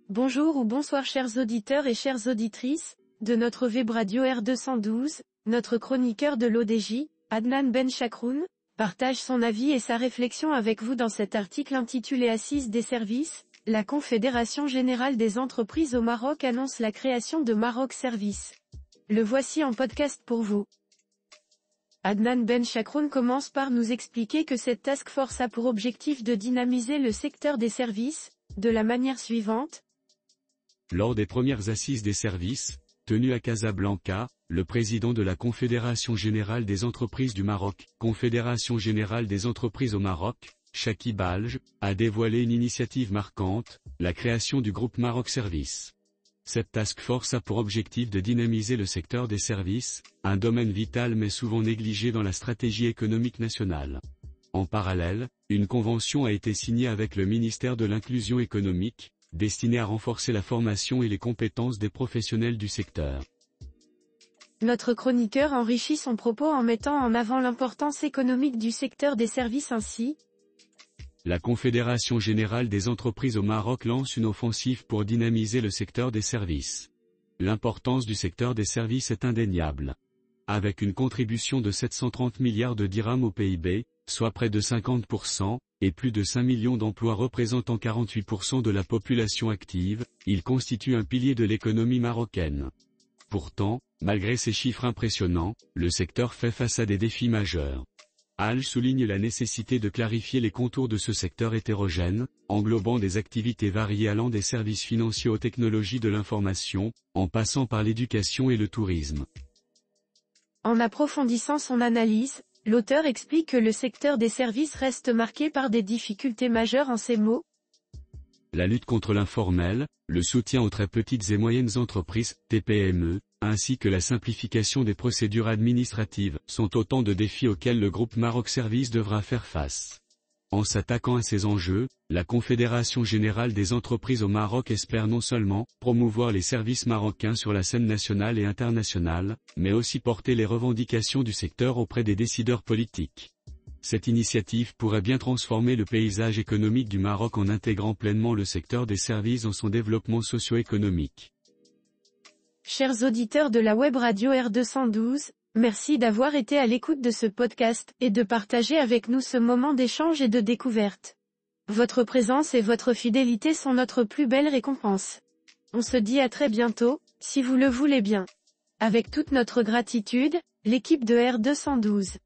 Bonjour ou bonsoir chers auditeurs et chères auditrices, de notre web radio R212, notre chroniqueur de l'ODJ, Adnan Ben Chakroun, partage son avis et sa réflexion avec vous dans cet article intitulé Assises des services. La Confédération Générale des Entreprises au Maroc annonce la création de Maroc Services. Le voici en podcast pour vous. Adnan Ben Chakroun commence par nous expliquer que cette task force a pour objectif de dynamiser le secteur des services, de la manière suivante. Lors des premières assises des services, tenues à Casablanca, le président de la Confédération Générale des Entreprises du Maroc, Confédération Générale des Entreprises au Maroc, Chakib Alj, a dévoilé une initiative marquante, la création du groupe Maroc Services. Cette task force a pour objectif de dynamiser le secteur des services, un domaine vital mais souvent négligé dans la stratégie économique nationale. En parallèle, une convention a été signée avec le ministère de l'Inclusion économique, destinée à renforcer la formation et les compétences des professionnels du secteur. Notre chroniqueur enrichit son propos en mettant en avant l'importance économique du secteur des services ainsi. La Confédération Générale des Entreprises au Maroc lance une offensive pour dynamiser le secteur des services. L'importance du secteur des services est indéniable. Avec une contribution de 730 milliards de dirhams au PIB, soit près de 50%, et plus de 5 millions d'emplois représentant 48% de la population active, il constitue un pilier de l'économie marocaine. Pourtant, malgré ces chiffres impressionnants, le secteur fait face à des défis majeurs. Alj souligne la nécessité de clarifier les contours de ce secteur hétérogène, englobant des activités variées allant des services financiers aux technologies de l'information, en passant par l'éducation et le tourisme. En approfondissant son analyse, l'auteur explique que le secteur des services reste marqué par des difficultés majeures en ces mots. La lutte contre l'informel, le soutien aux très petites et moyennes entreprises, TPME, ainsi que la simplification des procédures administratives, sont autant de défis auxquels le groupe Maroc Services devra faire face. En s'attaquant à ces enjeux, la Confédération Générale des Entreprises au Maroc espère non seulement promouvoir les services marocains sur la scène nationale et internationale, mais aussi porter les revendications du secteur auprès des décideurs politiques. Cette initiative pourrait bien transformer le paysage économique du Maroc en intégrant pleinement le secteur des services dans son développement socio-économique. Chers auditeurs de la web radio R212, merci d'avoir été à l'écoute de ce podcast et de partager avec nous ce moment d'échange et de découverte. Votre présence et votre fidélité sont notre plus belle récompense. On se dit à très bientôt, si vous le voulez bien. Avec toute notre gratitude, l'équipe de R212.